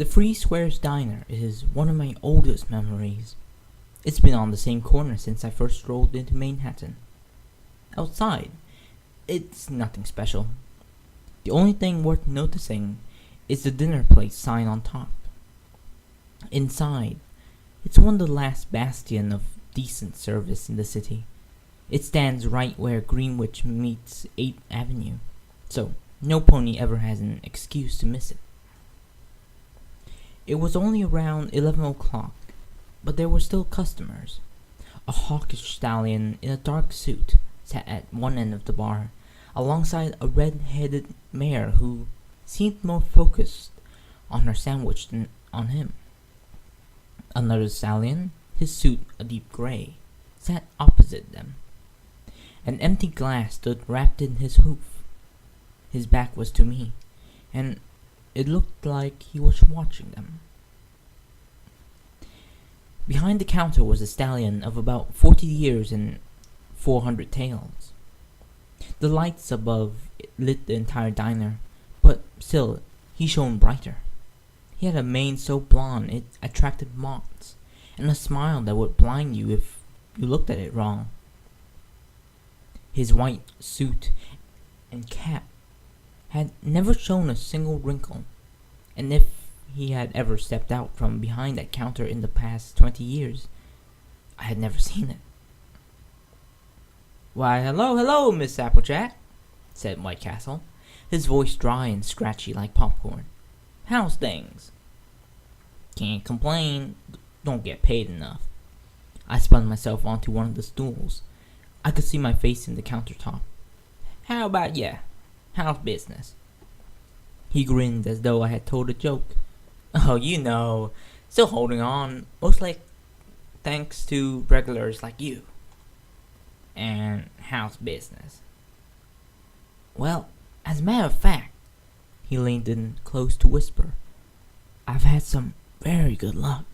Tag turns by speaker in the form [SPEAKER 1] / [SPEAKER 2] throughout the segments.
[SPEAKER 1] The Free Squares Diner is one of my oldest memories. It's been on the same corner since I first strolled into Manehattan. Outside, it's nothing special. The only thing worth noticing is the dinner place sign on top. Inside, it's one of the last bastion of decent service in the city. It stands right where Greenwich meets 8th Avenue, so no pony ever has an excuse to miss it. It was only around 11 o'clock, but there were still customers. A hawkish stallion in a dark suit sat at one end of the bar, alongside a red-headed mare who seemed more focused on her sandwich than on him. Another stallion, his suit a deep gray, sat opposite them. An empty glass stood wrapped in his hoof. His back was to me, and it looked like he was watching them. Behind the counter was a stallion of about 40 years and 400 tails. The lights above lit the entire diner, but still, he shone brighter. He had a mane so blonde it attracted moths, and a smile that would blind you if you looked at it wrong. His white suit and cap had never shown a single wrinkle, and if he had ever stepped out from behind that counter in the past 20 years, I had never seen it. "Why, hello, Miss Applejack," said White Castle, his voice dry and scratchy like popcorn. "How's things?" "Can't complain, don't get paid enough." I spun myself onto one of the stools. I could see my face in the countertop. "How about ya? How's business?" He grinned as though I had told a joke. "Oh, you know, still holding on, mostly thanks to regulars like you." "And how's business?" "Well, as a matter of fact," he leaned in close to whisper, "I've had some very good luck.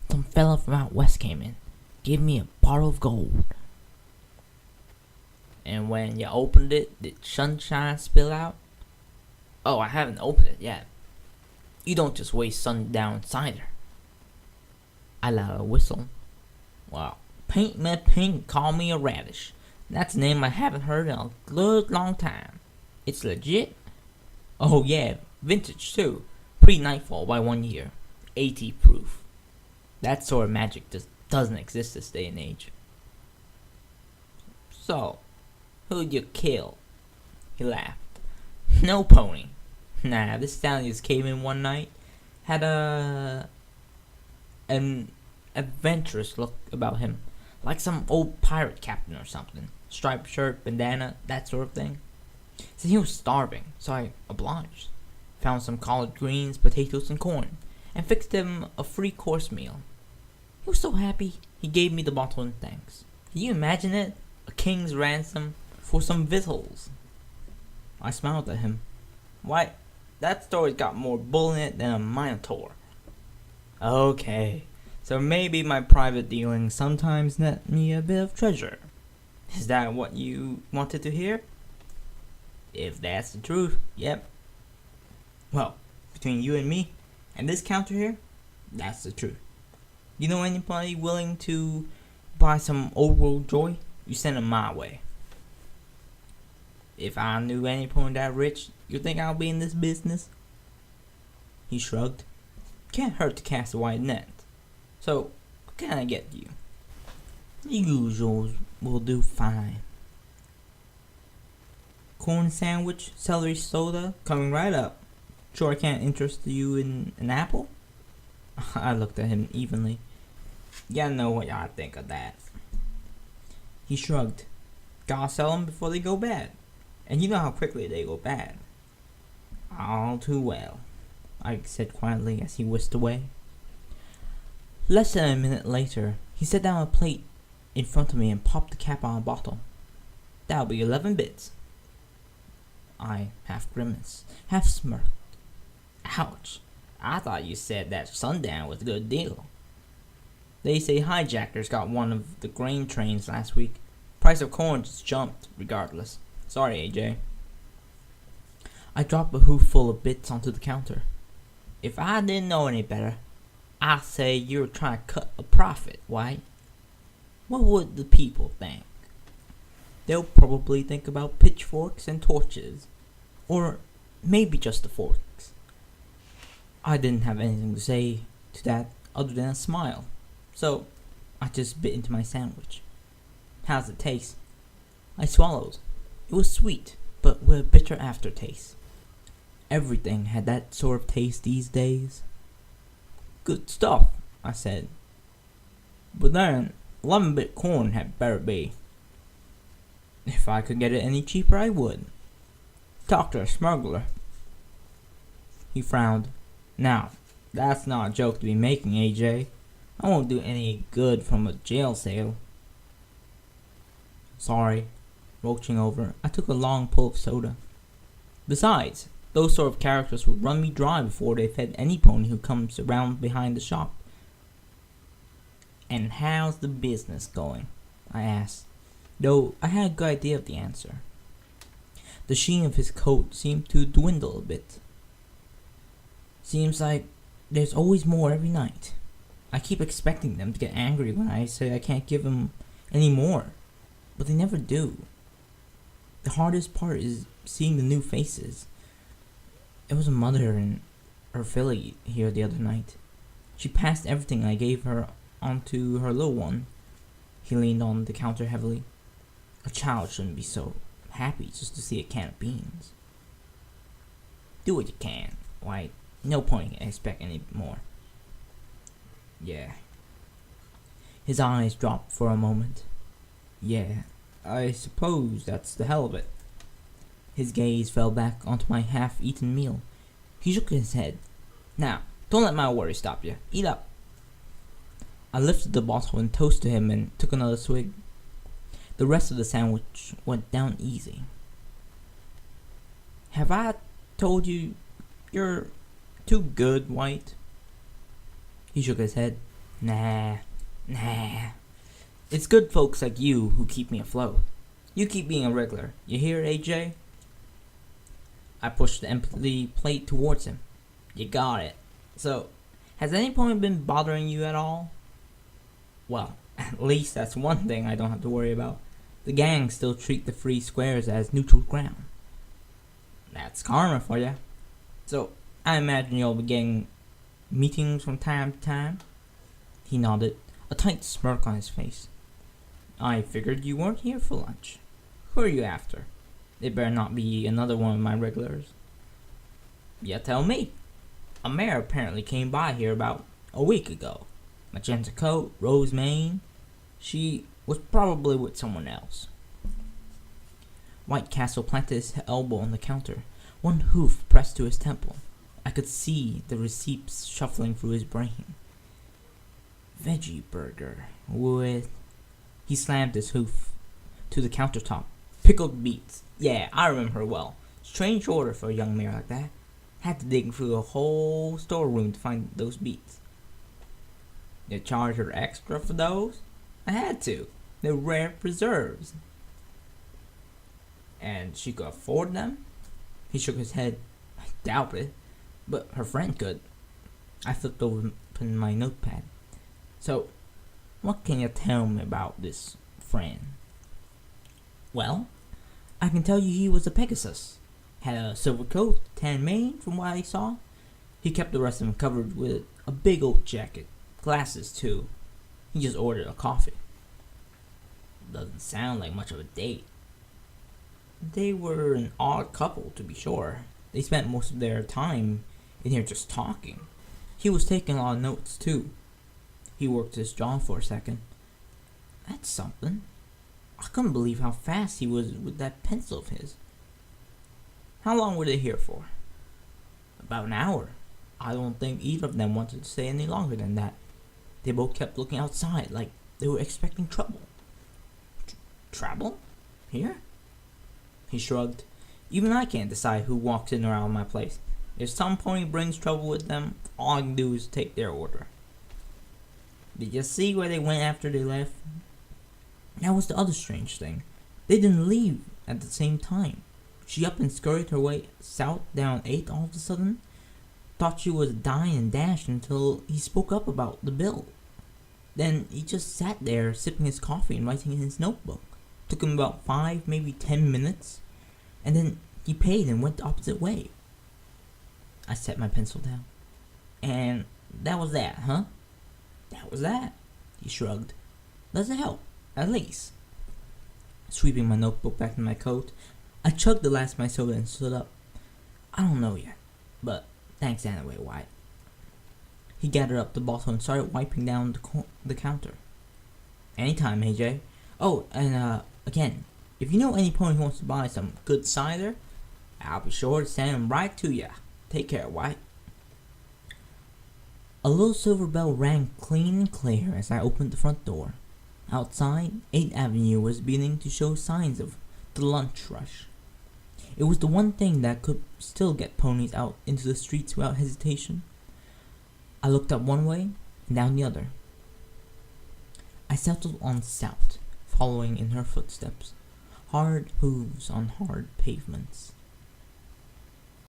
[SPEAKER 1] Some fella from out west came in, gave me a bottle of gold." "And when you opened it, did sunshine spill out?" "Oh, I haven't opened it yet. You don't just waste sundown cider." I let out a whistle. "Well, paint me pink, call me a radish. That's a name I haven't heard in a good long time. It's legit?" "Oh yeah, vintage too. Pre-nightfall by 1 year. 80 proof. That sort of magic just doesn't exist this day and age." "So, who'd you kill?" He laughed. "No pony. Nah, this stallion just came in one night. Had an adventurous look about him. Like some old pirate captain or something. Striped shirt, bandana, that sort of thing. Said he was starving, so I obliged. Found some collard greens, potatoes, and corn, and fixed him a free course meal. He was so happy, he gave me the bottle in thanks. Can you imagine it? A king's ransom for some victuals." I smiled at him. "Why, that story's got more bull in it than a minotaur." "Okay, so maybe my private dealings sometimes net me a bit of treasure. Is that what you wanted to hear?" "If that's the truth, yep." "Well, between you and me, and this counter here, that's the truth. You know anybody willing to buy some old world joy? You send 'em my way." "If I knew anyone that rich, you think I'll be in this business?" He shrugged. "Can't hurt to cast a wide net. So, what can I get you?" "The usuals will do fine." "Corn sandwich, celery soda, coming right up. Sure I can't interest you in an apple?" I looked at him evenly. "You know what I think of that." He shrugged. "Gotta sell 'em before they go bad. And you know how quickly they go bad." "All too well," I said quietly as he whisked away. Less than a minute later, he set down a plate in front of me and popped the cap on a bottle. "That'll be 11 bits." I half grimaced, half smirked. "Ouch, I thought you said that sundown was a good deal." "They say hijackers got one of the grain trains last week. Price of corn just jumped, regardless. Sorry, AJ." I dropped a hooful of bits onto the counter. If I didn't know any better, I'd say you're trying to cut a profit, White. What would the people think? They'll probably think about pitchforks and torches. Or maybe just the forks. I didn't have anything to say to that other than a smile. So I just bit into my sandwich. How's it taste? I swallowed. It was sweet, but with a bitter aftertaste. Everything had that sort of taste these days. Good stuff, I said. But then, 11-bit corn had better be. If I could get it any cheaper, I would. Talk to a smuggler. He frowned. Now, that's not a joke to be making, AJ. I won't do any good from a jail sale. Sorry. Roaching over, I took a long pull of soda. Besides, those sort of characters would run me dry before they fed any pony who comes around behind the shop. And how's the business going? I asked, though I had a good idea of the answer. The sheen of his coat seemed to dwindle a bit. Seems like there's always more every night. I keep expecting them to get angry when I say I can't give them any more, but they never do. The hardest part is seeing the new faces. It was a mother and her filly here the other night. She passed everything I gave her onto her little one. He leaned on the counter heavily. A child shouldn't be so happy just to see a can of beans. Do what you can, White. No point in expect any more. Yeah. His eyes dropped for a moment. Yeah, I suppose that's the hell of it. His gaze fell back onto my half-eaten meal. He shook his head. Now, don't let my worry stop you. Eat up. I lifted the bottle and toasted him and took another swig. The rest of the sandwich went down easy. Have I told you you're too good, White? He shook his head. Nah. It's good folks like you who keep me afloat. You keep being a regular. You hear, AJ? I pushed the empty plate towards him. You got it. So, has any point been bothering you at all? Well, at least that's one thing I don't have to worry about. The gang still treat the free squares as neutral ground. That's karma for you. So, I imagine you'll be getting meetings from time to time? He nodded, a tight smirk on his face. I figured you weren't here for lunch. Who are you after? It better not be another one of my regulars. You tell me. A mare apparently came by here about a week ago. Magenta coat, rose mane. She was probably with someone else. White Castle planted his elbow on the counter, one hoof pressed to his temple. I could see the receipts shuffling through his brain. Veggie burger with... He slammed his hoof to the countertop. Pickled beets. Yeah, I remember her well. Strange order for a young mare like that. Had to dig through a whole storeroom to find those beets. You charge her extra for those? I had to. They're rare preserves. And she could afford them? He shook his head. I doubt it. But her friend could. I flipped open my notepad. So, what can you tell me about this friend? Well, I can tell you he was a Pegasus. Had a silver coat, tan mane from what I saw. He kept the rest of him covered with a big old jacket. Glasses too. He just ordered a coffee. Doesn't sound like much of a date. They were an odd couple, to be sure. They spent most of their time in here just talking. He was taking a lot of notes too. He worked his jaw for a second. That's something. I couldn't believe how fast he was with that pencil of his. How long were they here for? About an hour. I don't think either of them wanted to stay any longer than that. They both kept looking outside like they were expecting trouble. Trouble? Here? He shrugged. Even I can't decide who walks in or out of my place. If some pony brings trouble with them, all I can do is take their order. Did you see where they went after they left? That was the other strange thing. They didn't leave at the same time. She up and scurried her way south down 8th all of a sudden. Thought she was dying and dashed until he spoke up about the bill. Then he just sat there sipping his coffee and writing in his notebook. Took him about 5, maybe 10 minutes, and then he paid and went the opposite way. I set my pencil down. And that was that, huh? That was that, he shrugged. Doesn't help, at least. Sweeping my notebook back in my coat, I chugged the last of my soda and stood up. I don't know yet, but thanks anyway, White. He gathered up the bottle and started wiping down the counter. Anytime, AJ. Oh, and again, if you know any pony who wants to buy some good cider, I'll be sure to send him right to ya. Take care, White. A little silver bell rang clean and clear as I opened the front door. Outside, 8th Avenue was beginning to show signs of the lunch rush. It was the one thing that could still get ponies out into the streets without hesitation. I looked up one way and down the other. I settled on south, following in her footsteps. Hard hooves on hard pavements.